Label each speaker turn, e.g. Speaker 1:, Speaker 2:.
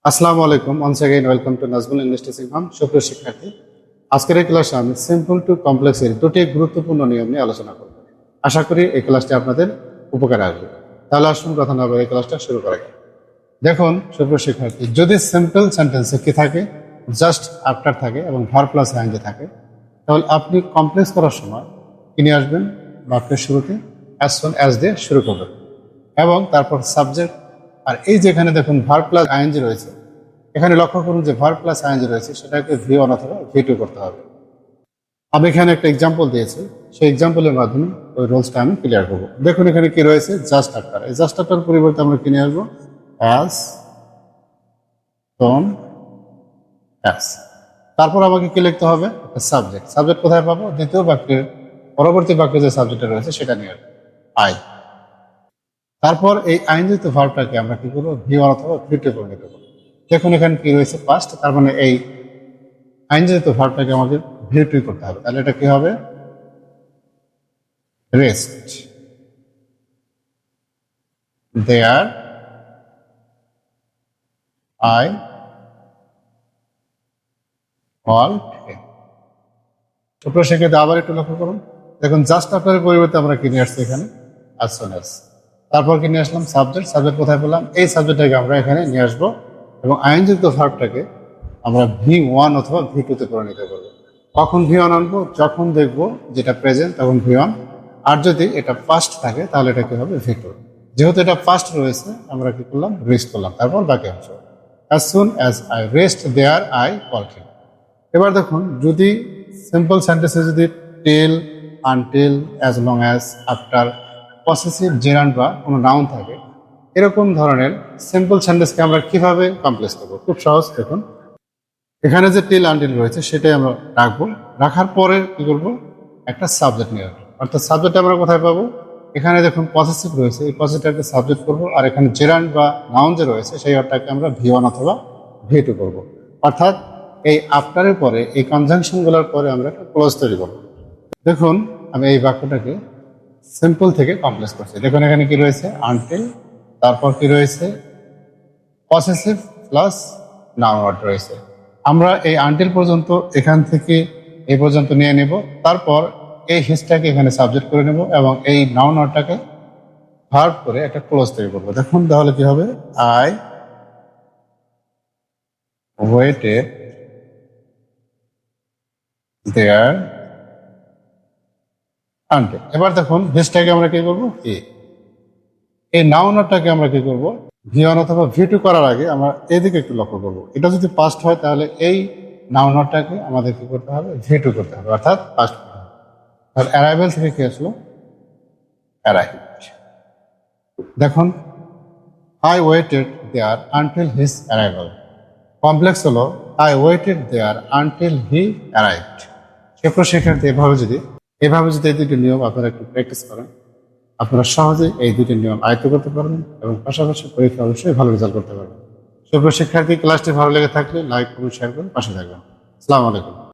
Speaker 1: আসসালামু আলাইকুম। once again welcome to Nazmul English teaching farm. সুপ্রিয় শিক্ষার্থী, আজকের এই ক্লাসে আমি সিম্পল টু কমপ্লেক্স এর দুটি গুরুত্বপূর্ণ নিয়ম নিয়ে আলোচনা করব। আশা করি এই ক্লাসটি আপনাদের উপকারে আসবে। তাহলে আসুন কথা না বলে এই ক্লাসটা শুরু করা যাক। দেখুন সুপ্রিয় শিক্ষার্থী, যদি সিম্পল সেন্টেন্সে কি থাকে, জাস্ট আফটার থাকে এবং ভার্ব প্লাস আইএনজি থাকে, তাহলে আপনি কমপ্লেক্স করার সময় কি নিয়ে আসবেন? বাক্যের শুরুতে অ্যাজ সুন অ্যাজ দিয়ে শুরু করবেন এবং তারপর সাবজেক্ট। আর এই যেখানে দেখুন ভার্ব প্লাস আইএনজি রয়েছে, এখানে লক্ষ্য করুন যে ভার্ব প্লাস আইএনজি রয়েছে, সেটাকে V1 অথবা V2 করতে হবে। আমি এখানে একটা এক্সাম্পল দিয়েছি, সেই এক্সাম্পলের মাধ্যমে ওই রুলসটা আমি ক্লিয়ার করবো। দেখুন এখানে কি রয়েছে, জাস্ট আফটার। এই জাস্ট আফটার পরিবর্তে আমরা কি নিয়ে আসবো? As soon as. তারপর আমাকে কি লিখতে হবে? একটা সাবজেক্ট। সাবজেক্ট কোথায় পাবো? দ্বিতীয় বাক্যের পরবর্তী বাক্যে যে সাবজেক্টটা রয়েছে সেটা নিয়ে আসবো, আই। তারপর এই আইনজিত ভার্বটাকে আমরা কি করবো? V1 অথবা V2 করে নিতে পারবো। দেখুন এখানে কি রয়েছে, পাস্ট, তার মানে এই আইনজিত ভার্বটাকে আমাদের V2 করতে হবে। তাহলে এটা কি হবে? Reached there I all. সুপ্রিয় শিক্ষার্থী, আবার একটু লক্ষ্য করুন। দেখুন জাস্ট আফটারের পরিবর্তে আমরা কি নিয়ে আসছি এখানে? As soon as. তারপর কি নিয়ে আসলাম? সাবজেক্ট। সাবজেক্ট কোথায় পেলাম? এই সাবজেক্টটাকে আমরা এখানে নিয়ে আসবো এবং আইনযুক্ত ভার্বটাকে আমরা V1 অথবা V2 তে করে নিতে পারবো। কখন V1 আনবো? যখন দেখবো যেটা প্রেজেন্ট তখন V1, আর যদি এটা পাস্ট থাকে তাহলে এটা কি হবে? V2। যেহেতু এটা পাস্ট রয়েছে, আমরা কি করলাম? রেস্ট করলাম। তারপর বাকি অংশ as soon as I reached there I called him. এবার দেখুন, যদি সিম্পল সেন্টেন্সে যদি till, until, as long as, after, possessive, gerund বা কোনো নাউন থাকে, এরকম ধরনের সিম্পল সেন্টেন্সকে আমরা কিভাবে কমপ্লেক্স করবো? খুব সহজ। দেখুন এখানে যে টিল আনটিল রয়েছে সেটাই আমরা রাখবো। রাখার পরে কি করবো? একটা সাবজেক্ট নিয়ে আসবো। অর্থাৎ সাবজেক্ট আমরা কোথায় পাবো? এখানে দেখুন পসেসিভ রয়েছে, এই পসেসিভটাকে সাবজেক্ট করবো, আর এখানে জেরান্ড বা নাউন যে রয়েছে সেই অর্থটাকে আমরা V1 অথবা V2 করবো। অর্থাৎ এই আফটারের পরে, এই কনজাংশনগুলোর পরে আমরা একটা ক্লোজ তৈরি করবো। দেখুন আমি এই বাক্যটাকে সিম্পল থেকে কমপ্লেক্স করছি। দেখুন এখানে কি রয়েছে? আনটিল, তারপর কি রয়েছে? পসেসিভ প্লাস নাউন ওয়ার্ড রয়েছে। আমরা এই আনটিল পর্যন্ত এখান থেকে এই পর্যন্ত নিয়ে নেব, তারপর এই হিসটাকে এখানে সাবজেক্ট করে নেব এবং এই নাউন ওয়ার্ডটাকে ভার্ব করে একটা ক্লোজ তৈরি করবো। দেখুন তাহলে কি হবে? I waited there until. এবার দেখুন হিসটাকে আমরা কি করবো? এই নাউনটাকে আমরা কি করব? V1 অথবা V2 করার আগে আমরা এদিকে একটু লক্ষ্য করব। এটা যদি পাস্ট হয় তাহলে এই নাউনটাকে আমাদের কি করতে হবে? V2 করতে হবে, অর্থাৎ পাস্ট করতে হবে। আর অ্যারাইভেল থেকে কি আসলো? অ্যারাইভড। দেখুন I waited there until his arrival. Complex হলো I waited there until he arrived. শিক্ষার্থী, এভাবে যদি এই দুটি নিয়ম আপনারা একটু প্র্যাকটিস করেন, আপনারা সহজে এই দুটি নিয়ম আয়ত্ত করতে পারবেন এবং পাশাপাশি পরীক্ষা অবশ্যই ভালো রেজাল্ট করতে পারবেন। সুপ্রিয় শিক্ষার্থী, ক্লাসটি ভালো লেগে থাকলে লাইক করুন, শেয়ার করুন, পাশে থাকবেন। আসসালামু আলাইকুম।